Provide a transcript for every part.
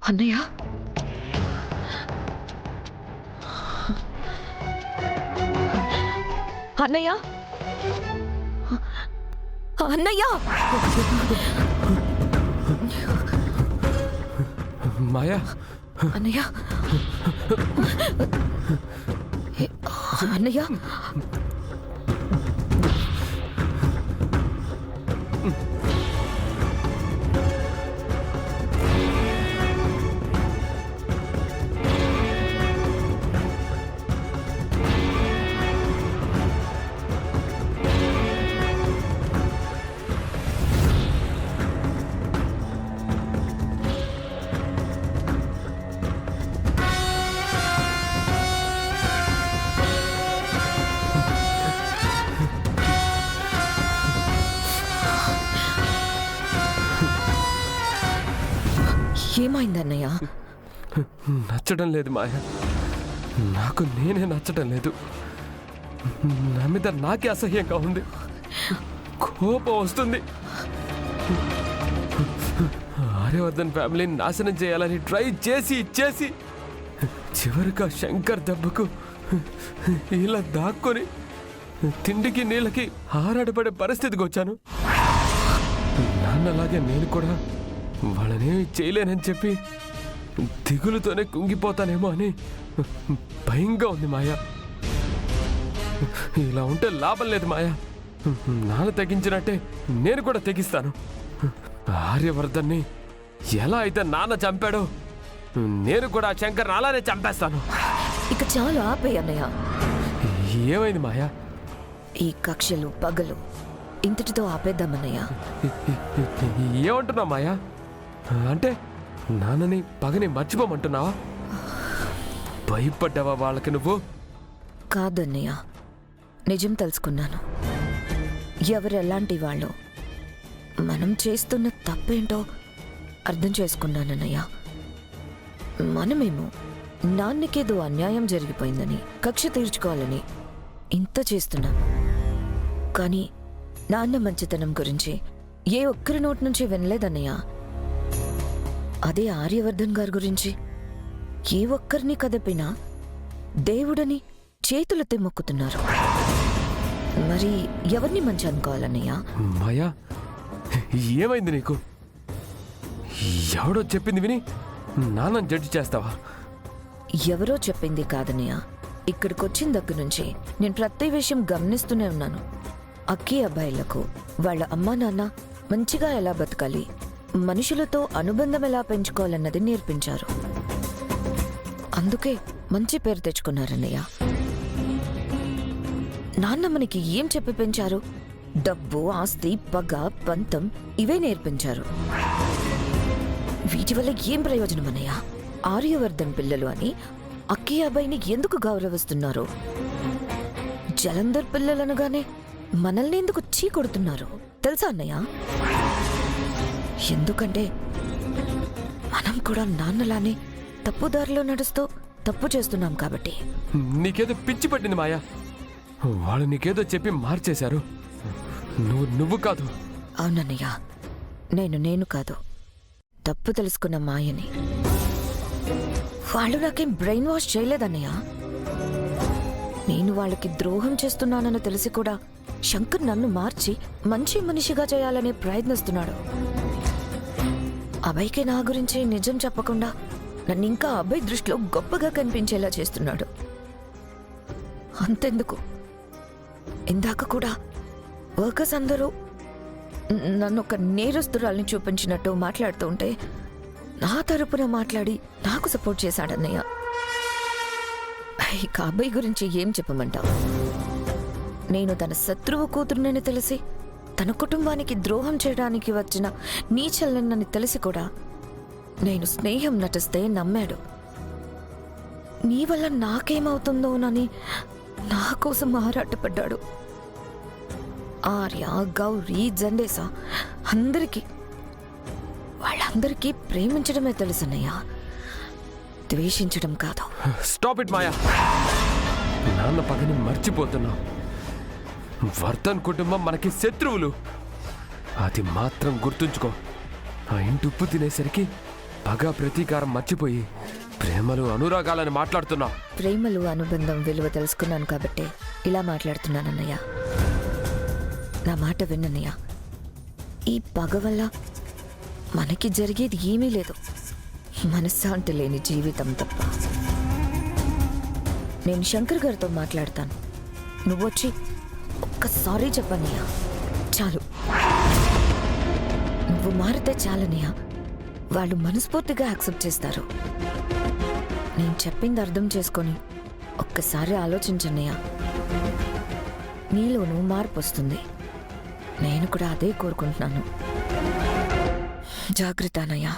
అన్నయ్య అన్నయ్య అన్నయ్య మాయా అన్నయ్య అన్నయ్య ఏమైందన్నయ్య? నచ్చడం లేదు మాయా, నాకు నేనే నచ్చడం లేదు. నా మీద నాకే అసహ్యంగా ఉంది, కోపం వస్తుంది. ఆర్యవర్ధన్ ఫ్యామిలీని నాశనం చేయాలని ట్రై చేసి చేసి చివరిగా శంకర్ దెబ్బకు ఇలా దాక్కొని తిండికి నీళ్ళకి ఆరాటపడే పరిస్థితికి వచ్చాను. నాన్నలాగే నేను కూడా వాళ్ళనేమి చేయలేనని చెప్పి దిగులుతోనే కుంగిపోతానేమో అని భయంగా ఉంది మాయా. ఇలా ఉంటే లాభం లేదు మాయా, నాన్న తెగించినట్టే నేను కూడా తెగిస్తాను. ఆర్యవర్ధన్ని ఎలా అయితే నాన్న చంపాడో నేను కూడా శంకర్ అలానే చంపేస్తాను. ఇక చాలు ఆపేయ్ అన్నయ్య. ఏమైంది మాయా? ఈ కక్షలు పగలు ఇంతటితో ఆపేద్దామన్నయ్య. ఏమంటున్నావు మాయా? అంటే నాన్నని పగని మర్చిపోమంటున్నావా? భయపడ్డావా వాళ్ళకి నువ్వు? కాదన్నయ్య, నిజం తెలుసుకున్నాను. ఎవరు ఎలాంటి వాళ్ళు, మనం చేస్తున్న తప్పేంటో అర్థం చేసుకున్నానన్నయ్య. మనమేమో నాన్నకేదో అన్యాయం జరిగిపోయిందని కక్ష తీర్చుకోవాలని ఇంత చేస్తున్నాం. కానీ నాన్న మంచితనం గురించి ఏ ఒక్కరి నోటి నుంచి వినలేదన్నయ్య. అదే ఆర్యవర్ధన్ గారి గురించి ఏ ఒక్కరిని కదపినా దేవుడని చేతులెత్తి మొక్కుతున్నారు. మరి ఎవరిని మంచి అనుకోవాలన్నయ్య? మాయా, ఏమైంది నీకు? ఎవడో చెప్పింది విని నాన్నని జడ్జి చేస్తావా? ఎవరో చెప్పింది కాదన్నయ్య. ఇక్కడికొచ్చిన దగ్గర నుంచి నేను ప్రతి విషయం గమనిస్తూనే ఉన్నాను. అక్కి అబ్బాయిలకు వాళ్ళ అమ్మా నాన్న మంచిగా ఎలా బతకాలి, మనుషులతో అనుబంధం ఎలా పెంచుకోవాలన్నది నేర్పించారు. అందుకే మంచి పేరు తెచ్చుకున్నారన్నయ్య. నాన్న మనకి ఏం చెప్పి పెంచారు? డబ్బు, ఆస్తి, పగ, పంతం ఇవే నేర్పించారు. వీటి వల్ల ఏం ప్రయోజనం అన్నయ్య? ఆర్యవర్ధన్ పిల్లలు అని అక్కి అబ్బాయిని ఎందుకు గౌరవిస్తున్నారు? జలంధర్ పిల్లలనగానే మనల్ని ఎందుకు చీ కొడుతున్నారు తెలుసా అన్నయ్య? ఎందుకంటే మనం కూడా నాన్నలానే తప్పుదారిలో నడుస్తూ తప్పు చేస్తున్నాం కాబట్టి. నీకేదో పిచ్చి పట్టింది మాయా, వాళ్ళు నీకేదో చెప్పి మార్చేశారు. నువ్వు కాదు. అవునన్నయ్య, నేను కాదు, తప్పు తెలుసుకున్న మాయని. వాళ్ళు నాకేం బ్రెయిన్ వాష్ చేయలేదన్నయ్య. నేను వాళ్ళకి ద్రోహం చేస్తున్నానని తెలిసి కూడా శంకర్ నన్ను మార్చి మంచి మనిషిగా చేయాలనే ప్రయత్నిస్తున్నాడు. అభయ్కి నా గురించి నిజం చెప్పకుండా నన్ను ఇంకా అభయ్ దృష్టిలో గొప్పగా కనిపించేలా చేస్తున్నాడు. అంతెందుకు, ఇందాక కూడా వర్కర్స్ అందరూ నన్ను ఒక నేరస్తురాల్ని చూపించినట్టు మాట్లాడుతూ ఉంటే నా తరపున మాట్లాడి నాకు సపోర్ట్ చేశాడన్నయ్య. ఇక అభయ్ గురించి ఏం చెప్పమంటావు? నేను తన శత్రువు కూతురునని తెలిసి తన కుటుంబానికి ద్రోహం చేయడానికి వచ్చిన నీచల్లనని తెలిసి కూడా నేను స్నేహం నటిస్తే నమ్మాడు. నీ వల్ల నాకేమవుతుందోనని నా కోసం ఆరాటపడ్డాడు. ఆర్య, గౌరీ, జండేసా వాళ్ళందరికీ ప్రేమించడమే తెలుసన్నయ్యా, ద్వేషించడం కాదు. స్టాప్ ఇట్ మాయా, నాన్న పగని మర్చిపోతున్నావు. వర్ధన్ కుటుంబం మనకి శత్రువులు, అది మాత్రం గుర్తుంచుకో. ఆ ఇంటి ఉప్పు తినేసరికి పగ ప్రతీకారం మర్చిపోయి ప్రేమలు అనురాగాలని మాట్లాడుతున్నావు. ప్రేమలు అనుబంధం విలువ తెలుసుకున్నాను కాబట్టి ఇలా మాట్లాడుతున్నానన్నయ్య. నా మాట విన్నయ్య. ఈ పగ వల్ల మనకి జరిగేది ఏమీ లేదు, మనశ్శాంతి లేని జీవితం తప్ప. నేను శంకర్ గారితో మాట్లాడతాను, నువ్వొచ్చి ఒక్కసారి చెప్పన్నయ్య, చాలు. నువ్వు మారితే చాలన్నయ్య, వాళ్ళు మనస్ఫూర్తిగా యాక్సెప్ట్ చేస్తారు. నేను చెప్పింది అర్థం చేసుకొని ఒక్కసారి ఆలోచించన్నయ్య, నీలోనూ మార్పు వస్తుంది. నేను కూడా అదే కోరుకుంటున్నాను. జాగ్రత్త అన్నయ్య.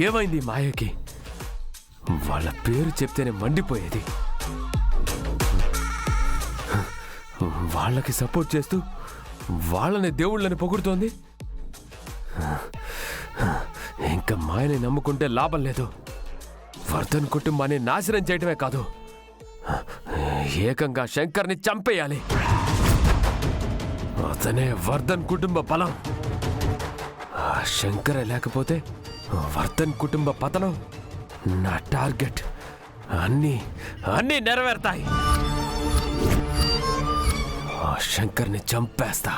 ఏమైంది మాయకి? వాళ్ళ పేరు చెప్తేనే మండిపోయేది. వాళ్ళకి సపోర్ట్ చేస్తూ వాళ్ళని దేవుళ్ళని పొగుడుతోంది. ఇంకా మాయని నమ్ముకుంటే లాభం లేదు. వర్ధన్ కుటుంబాన్ని నాశనం చేయటమే కాదు, ఏకంగా శంకర్ని చంపేయాలి. అతనే వర్ధన్ కుటుంబ బలం. ఆ శంకరే లేకపోతే వర్ధన్ కుటుంబ పతనం. నా టార్గెట్ అన్నీ నెరవేరుతాయి. ఆ శంకర్ని చంపేస్తా.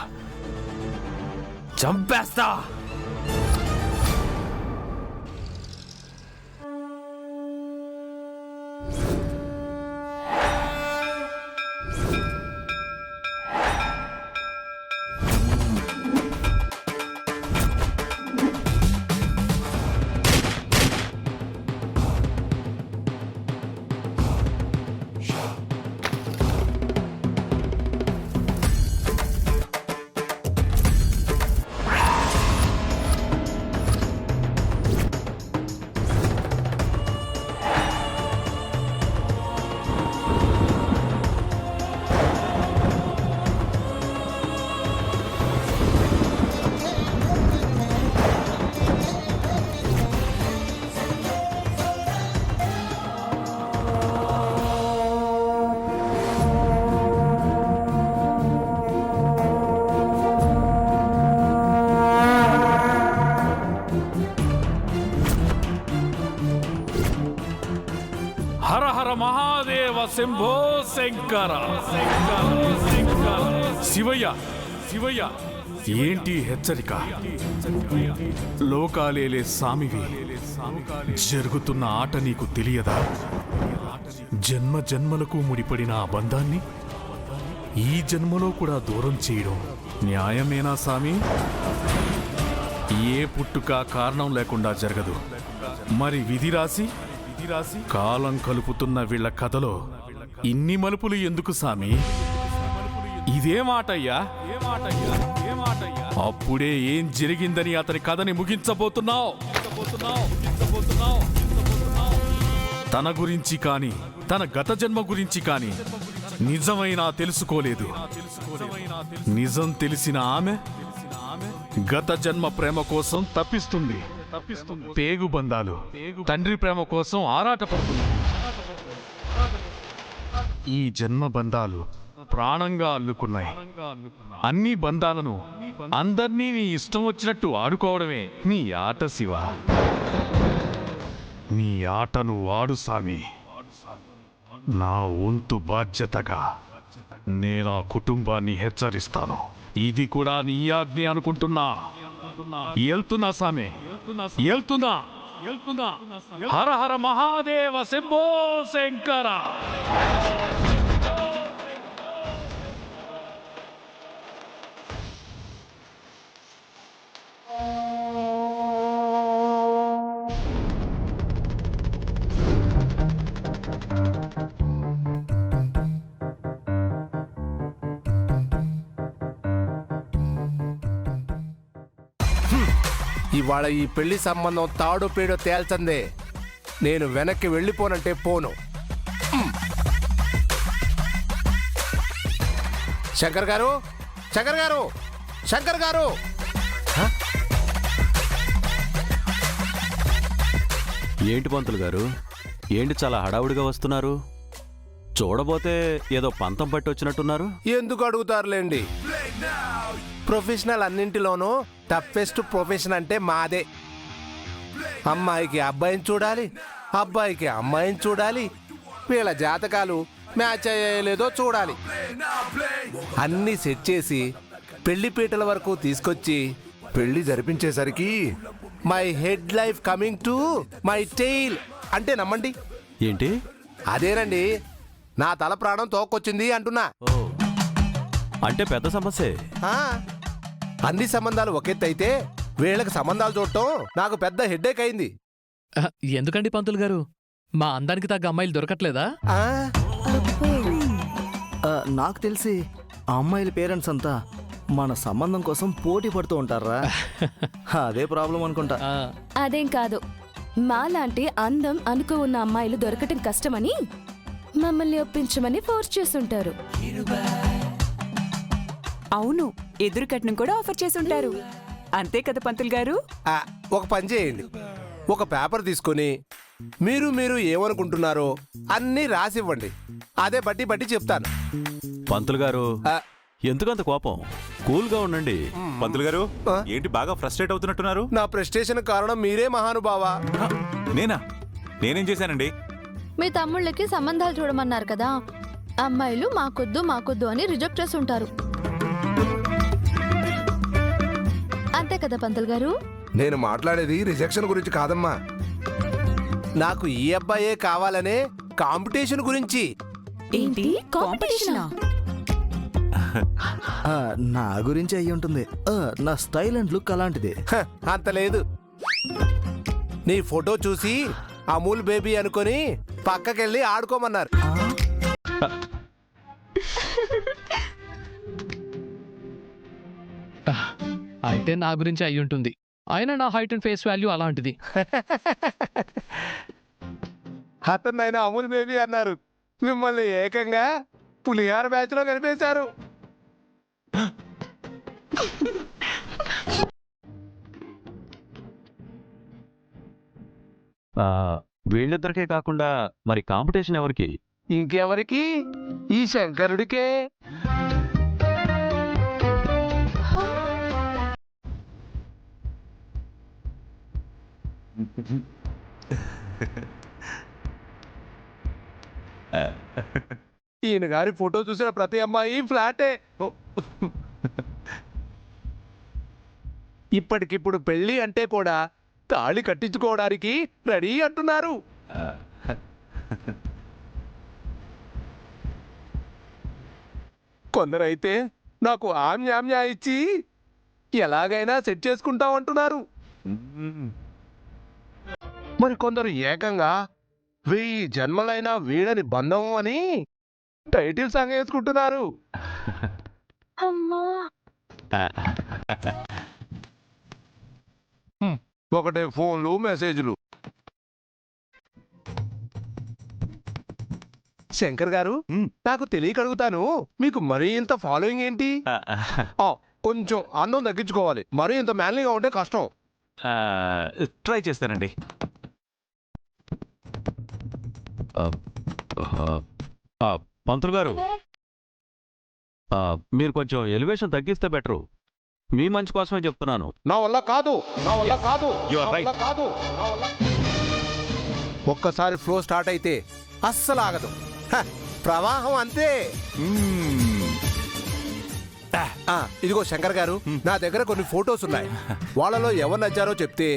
హర హర మహాదేవ శంభో శంకర. శివయ్య శివయ్య, ఏంటి హెచ్చరిక? లోకాలేలే సామివి, జరుగుతున్న ఆట నీకు తెలియదా? జన్మ జన్మలకు ముడిపడిన ఆ బంధాన్ని ఈ జన్మలో కూడా దూరం చేయడం న్యాయమేనా సామి? ఏ పుట్టుక కారణం లేకుండా జరగదు. మరి విధి రాసి కాలం కలుపుతున్న వీళ్ళ కథలో ఇన్ని మలుపులు ఎందుకు సామి? ఇదే మాటయ్యా? అప్పుడే ఏం జరిగిందని అతని కథని ముగించబోతున్నావు. తన గురించి కాని, తన గత జన్మ గురించి కాని నిజమైనా తెలుసుకోలేదు. నిజం తెలిసిన ఆమె గత జన్మ ప్రేమ కోసం తప్పిస్తుంది. పేగు బంధాలు తండ్రి ప్రేమ కోసం ఆరాటపడుతుంది. ఈ జన్మ బంధాలు ప్రాణంగా అల్లుకున్నాయి. అన్ని బంధాలను అందర్నీ నీ ఇష్టం వచ్చినట్టు ఆడుకోవడమే నీ ఆట శివ. నీ ఆటను ఆడు సామి. నా వంతు బాధ్యతగా నేను ఆ కుటుంబాన్ని హెచ్చరిస్తాను. ఇది కూడా నీ ఆజ్ఞ అనుకుంటున్నా. వెళ్తున్నా సామి, వెళ్తున్నా. హర హర మహాదేవ శంభో శంకర. ఇవాళ ఈ పెళ్లి సంబంధం తాడో పేడో తేల్చందే. నేను వెనక్కి వెళ్ళిపోనంటే పోను. శంకర్ గారు, శంకర్ గారు, శంకర్ గారు. ఏంటి పంతులు గారు, ఏంటి చాలా హడావుడిగా వస్తున్నారు? చూడబోతే ఏదో పంతం పట్టి వచ్చినట్టున్నారు. ఎందుకు అడుగుతారులేండి, ప్రొఫెషనల్ అన్నింటిలోనూ టఫెస్ట్ ప్రొఫెషన్ అంటే మాదే. అమ్మాయికి అబ్బాయిని చూడాలి, అబ్బాయికి అమ్మాయిని చూడాలి, వీళ్ళ జాతకాలు మ్యాచ్ అయ్యేలేదో చూడాలి. అన్నీ సెట్ చేసి పెళ్లి పీటల వరకు తీసుకొచ్చి పెళ్లి జరిపించేసరికి my head life coming to my tail అంటే నమ్మండి. ఏంటి? అదేనండి, నా తల ప్రాణం తోక్కొచ్చింది అంటున్నా. అంటే పెద్ద సమస్యే. ఆ, అన్ని సంబంధాలు ఒకెత్తైతే వీళ్ళకి సంబంధాలు చూడటం నాకు పెద్ద హెడ్ఏక్ అయింది. ఎందుకండి పంతులు గారు, మా అందానికి తగ్గ అమ్మాయిలు దొరకట్లేదా? ఆ, నాకు తెలిసి ఆ అమ్మాయిల పేరెంట్స్ అంతా మన సంబంధం కోసం పోటీ పడుతూ ఉంటారా? అదే ప్రాబ్లం అనుకుంటా. ఆ, అదేం కాదు, మాలాంటి అందం అనుకో ఉన్న అమ్మాయిలు దొరకటం కష్టమని మమ్మల్ని ఒప్పించమని ఫోర్స్ చేస్తుంటారు. అవును, ఎదురు కట్నం కూడా ఆఫర్ చేసుంటారు. అంతే కదా పంతులు గారు? ఆ, ఒక పని చేయండి, ఒక పేపర్ తీసుకొని మీరు మీరు ఏమనుకుంటున్నారో అన్నీ రాసివ్వండి, అదే బట్టి బట్టి చెప్తాను. పంతులు గారు, ఆ, ఎందుకంత కోపం? కూల్గా ఉండండి. పంతులు గారు, ఆ? ఏంటి బాగా ఫ్రస్ట్రేట్ అవుతున్నట్టున్నారు? నా ప్రెస్టేషన్ కారణం మీరే మహానుభావా. నేనా? నేనేం చేశానండి? మీ తమ్ముళ్ళకి సంబంధాలు చూడమన్నారు కదా, అమ్మాయిలు మాకొద్దు మాకొద్దు అని రిజెక్ట్ చేస్తుంటారు. అంతే కదా పంతులు గారు? నేను మాట్లాడేది రిజెక్షన్ గురించి కాదమ్మా, నాకు ఈ అబ్బాయే కావాలనే కాంపిటీషన్ గురించి. ఏంటి కాంపిటీషనా? నా గురించి అయ్యి ఉంటుంది. నా స్టైల్ అండ్ లుక్ అలాంటిది. హ, అంత లేదు. నీ ఫోటో చూసి అమూల్ బేబీ అనుకొని పక్కకెళ్ళి ఆడుకోమన్నారు. అయితే నా గురించి అయి ఉంటుంది. అయినా నా హైట్ అండ్ ఫేస్ వాల్యూ అలాంటిది. అతన్నైనా అమూల్ బేబీ అన్నారు, మిమ్మల్ని ఏకంగా పులిహార బ్యాచ్ లో కనిపేశారు. వీళ్ళిద్దరికే కాకుండా మరి కాంపిటీషన్ ఎవరికి? ఇంకెవరికి? ఈ శంకరుడికే. ఈయన గారి ఫోటో చూసిన ప్రతి అమ్మాయి ఫ్లాటే. ఇప్పటికిప్పుడు పెళ్లి అంటే కూడా తాళి కట్టించుకోవడానికి రెడీ అంటున్నారు. కొందరైతే నాకు ఆమ్యామ్యా ఇచ్చి ఎలాగైనా సెట్ చేసుకుంటామంటున్నారు. మరి కొందరు ఏకంగా 1000 జన్మలైనా వీడని బంధం అని టైటిల్ సాంగ్ వేసుకుంటున్నారు. ఒకటే ఫోన్లు మెసేజ్లు. శంకర్ గారు, నాకు తెలియక అడుగుతాను, మీకు మరీ ఇంత ఫాలోయింగ్ ఏంటి? కొంచెం అందం తగ్గించుకోవాలి, మరీ ఇంత మ్యాన్లీగా ఉంటే కష్టం. ట్రై చేస్తానండి. పంతులు గారు, మీరు కొంచెం ఎలివేషన్ తగ్గిస్తే బెటరు. మీ మంచి కోసమే చెప్తున్నాను. నా వల్ల కాదు, నా వల్ల కాదు, You are నా right. వల్ల కాదు, నా వల్ల. ఒక్కసారి ఫ్లో స్టార్ట్ అయితే అస్సలు ఆగదు. హ, ప్రవాహం అంతే. ఇదిగో శంకర్ గారు, నా దగ్గర కొన్ని ఫొటోస్ ఉన్నాయి. వాళ్ళలో ఎవరు నచ్చారో చెప్తే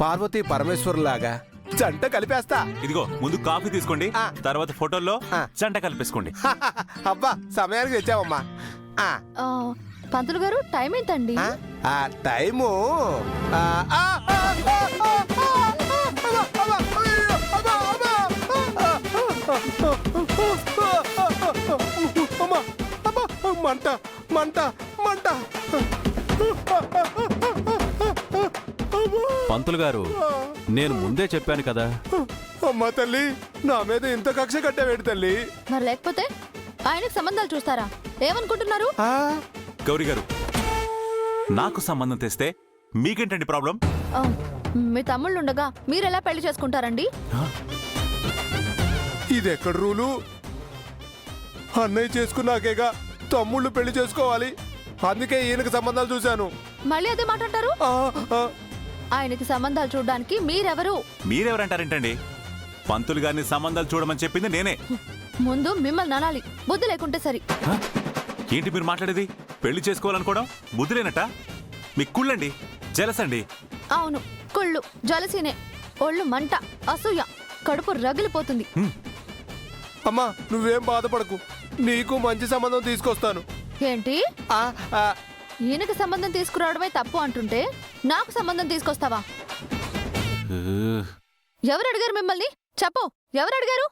పార్వతీ పరమేశ్వరులాగా జంట కలిపేస్తా. ఇదిగో ముందు కాఫీ తీసుకోండి, ఆ. తర్వాత ఫోటోల్లో జంట కలిపేసుకోండి. అబ్బా, సమయానికి తెచ్చావమ్మా. పంతులు గారు, టైం ఎంతండి? టైము మంట మంట మంట. పంతులు గారు, నేను ముందే చెప్పాను కదా. అమ్మా తల్లి, నా మీద ఇంత కక్ష కట్టావేంటి తల్లి? మరి లేకపోతే ఆయనకు సంబంధాలు చూస్తారా? ఏమనుకుంటున్నారు? గౌరీ గారు, నాకు సంబంధం తెస్తే మీకేంటండి ప్రాబ్లం? మీ తమ్ముళ్ళు ఉండగా మీరెలా పెళ్లి చేసుకుంటారండి? ఇది ఎక్కడ రూలు? అన్నయ్య చేసుకున్నాకేగా తమ్ముళ్ళు పెళ్లి చేసుకోవాలి. అందుకే ఈయనకి సంబంధాలు చూశాను. మళ్ళీ అదే మాట్లాడతారు? ఆయనకి సంబంధాలు చూడడానికి మీరెవరు? మీరెవరంటారేంటండి? పంతులు గారిని సంబంధాలు చూడమని చెప్పింది నేనే. ముందు మిమ్మల్ని అనాలి, బుద్ధి లేకుంటే సరి. ఏంటి మీరు మాట్లాడేది? పెళ్లి చేసుకోవాలనుకోవడం బుద్ధిలేనట? మీ కుళ్ళండి, జలసండి. అవును, కుళ్ళు, జలసీనే. ఒళ్ళు మంట, అసూయ, కడుపు రగిలిపోతుంది. అమ్మా నువ్వేం బాధపడకు, నీకు మంచి సంబంధం తీసుకొస్తాను. ఏంటి? ఈయనకి సంబంధం తీసుకురావడమే తప్పు అంటుంటే నాకు సంబంధం తీసుకొస్తావా? ఎవరు అడిగారు మిమ్మల్ని? చెప్పు, ఎవరు అడిగారు?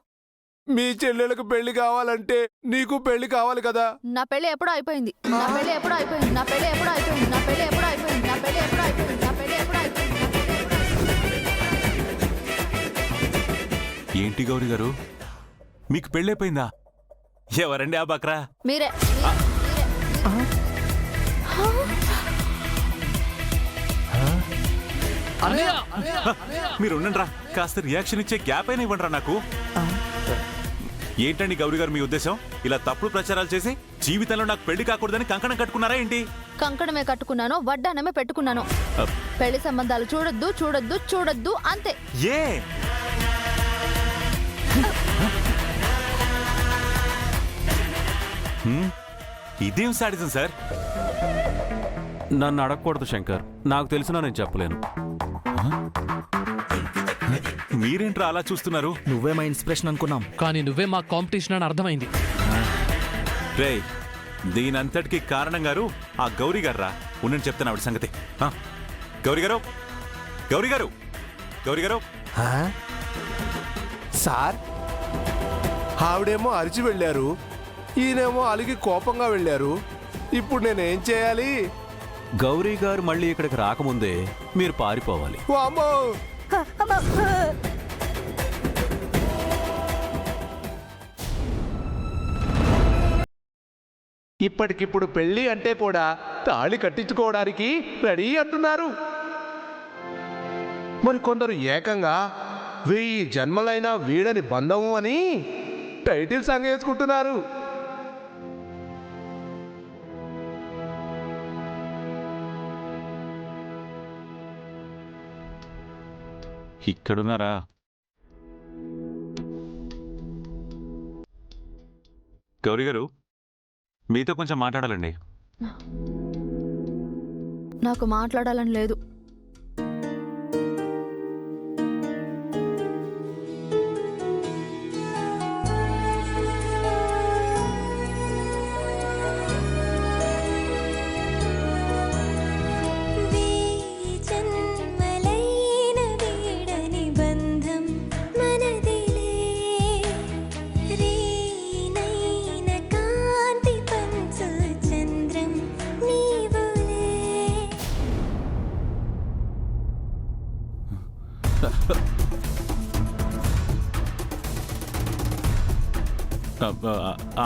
మీ చెల్లెలకు పెళ్లి కావాలంటే నీకు పెళ్లి కావాలి కదా. నా పెళ్లి ఎప్పుడో అయిపోయింది. నా పెళ్లి ఎప్పుడో అయిపోయింది. నా పెళ్లి ఎప్పుడో అయిపోయింది. నా పెళ్లి ఎప్పుడో అయిపోయింది. నా పెళ్లి ఎప్పుడో అయిపోయింది. నా పెళ్లి ఎప్పుడో అయిపోయింది. ఏంటి గౌరీ గారు, మీకు పెళ్ళైపోయిందా? ఎవరండి ఆ బక్రా? మీరే. మీరు ఉండండిరా, కాస్త రియాక్షన్ ఇచ్చే గ్యాప్ అయినా ఇవ్వండిరా నాకు. ఏంటండి గౌరీ గారు మీ ఉద్దేశం? ఇలా తప్పుడు ప్రచారాలు చేసి జీవితంలో నాకు పెళ్లి కాకూడదని కంకణం కట్టుకున్నారా ఏంటి? కంకణమే కట్టుకున్నాను, వడ్డానమే పెట్టుకున్నాను. పెళ్లి సంబంధాలు చూడొద్దు చూడొద్దు చూడొద్దు అంతే. ఏ ఇదేం సాడిజం సార్? నన్ను అడగకూడదు శంకర్, నాకు తెలిసినా నేను చెప్పలేను. మీరేంట్రా అలా చూస్తున్నారు? నువ్వే మా ఇన్స్పిరేషన్ అనుకున్నాం, కానీ నువ్వే మా కాంపిటీషన్ అని అర్థమైంది. రేయ్, దీనంతటికి కారణం గారు ఆ గౌరీ గారు రా. ఉండండి చెప్తాను ఆవిడ సంగతి. గౌరీ గారు, గౌరీ గారు, గౌరీ గారు. సార్, ఆవిడేమో అరిచి వెళ్ళారు, ఈయనేమో అలిగి కోపంగా వెళ్ళారు. ఇప్పుడు నేనేం చేయాలి? గౌరీ గారు మళ్ళీ ఇక్కడికి రాకముందే మీరు పారిపోవాలి. వామ్మో! ఇప్పటికిప్పుడు పెళ్లి అంటే కూడా తాళి కట్టించుకోవడానికి రెడీ అంటున్నారు. మరి కొందరు ఏకంగా 1000 జన్మలైనా వీడని బంధము అని టైటిల్ సంగేసుకుంటున్నారు. ఇక్కడున్నారా? గౌరీ గారు, మీతో కొంచెం మాట్లాడాలండి. నాకు మాట్లాడాలని లేదు.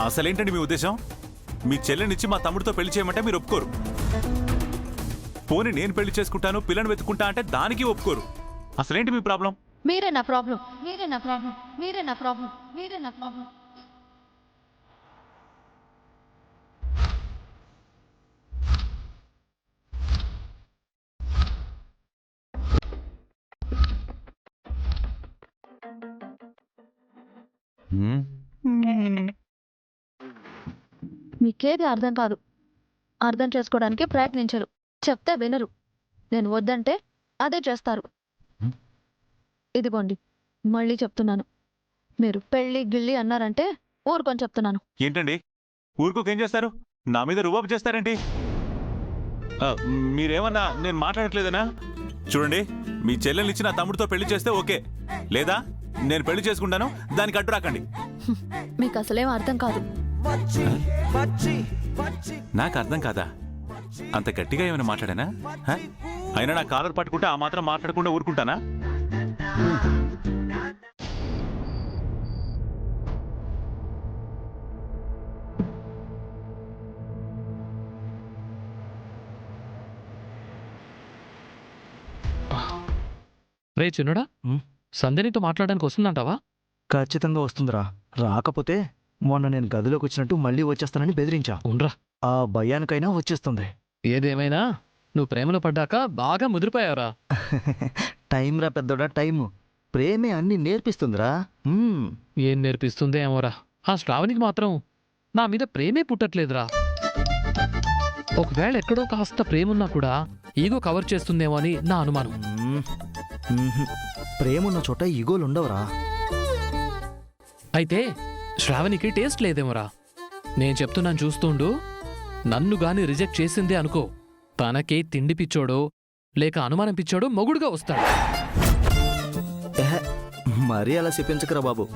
అసలేంటండి మీ ఉద్దేశం? మీ చెల్లెనిచ్చి మా తమ్ముడితో పెళ్లి చేయమంటే మీరు ఒప్పుకోరు. పోనీ నేను పెళ్లి చేసుకుంటాను, పిల్లని వెతుకుంటా అంటే దానికి ఒప్పుకోరు. అసలేంటి మీ ప్రాబ్లం? మీరే నా ప్రాబ్లం. మీరే నా ప్రాబ్లం. మీరే నా ప్రాబ్లం. మీరే నా ప్రాబ్లం. మీకేది అర్థం కాదు, అర్థం చేసుకోవడానికి ప్రయత్నించరు, చెప్తే వినరు. నేను వద్దంటే అదే చేస్తారు. ఇదిగోండి, మళ్ళీ చెప్తున్నాను, మీరు పెళ్ళి గిళ్ళి అన్నారంటే ఊరుకొని చెప్తున్నాను. ఏంటండి ఊరుకోకేం చేస్తారు? నా మీద రుబాబు చేస్తారేంటి? మీరేమన్నా నేను మాట్లాడట్లేదనా? చూడండి, మీ చెల్లెల్నిచ్చి నా తమ్ముడితో పెళ్లి చేస్తే ఓకే, లేదా నేను పెళ్లి చేసుకుంటాను, దానికి అడ్డు రాకండి. మీకు అసలేం అర్థం కాదు. నాకు అర్థం కాదా? అంత గట్టిగా ఏమైనా మాట్లాడానా? అయినా నా కాలర్ పట్టుకుంటే ఆ మాత్రం మాట్లాడకుండా ఊరుకుంటానా? రే చిన్నడా ఉమ్. సంధ్య నీతో మాట్లాడడానికి వస్తుందంటావా? ఖచ్చితంగా వస్తుందిరా. రాకపోతే మొన్న నేను గదిలోకి వచ్చినట్టు మళ్ళీ వచ్చేస్తానని బెదిరించా. ఉండ్రా. ఆ భయానికైనా వచ్చేస్తుంది. ఏదేమైనా నువ్వు ప్రేమలో పడ్డాక బాగా ముదిరిపోయావురా. టైం రా పెద్దోడా, టైము. ప్రేమే అన్ని నేర్పిస్తుందిరా. ఏం నేర్పిస్తుందే ఏమోరా. ఆ శ్రావణికి మాత్రం నా మీద ప్రేమే పుట్టట్లేదురా. ఒకవేళ ఎక్కడో కాస్త ప్రేమున్నా కూడా ఈగో కవర్ చేస్తుందేమో అని నా అనుమానం. ప్రేమున్న చోట ఈగోలుండవురా. అయితే శ్రావణికి టేస్ట్ లేదేమోరా. నేను చెప్తున్నాను చూస్తుండు. నన్ను గాని రిజెక్ట్ చేసిందే అనుకో, తనకే తిండి పిచ్చోడో లేక అనుమానం పిచ్చోడో మొగుడుగా వస్తాడు. మరీ అలా చెప్పించకరా బాబు.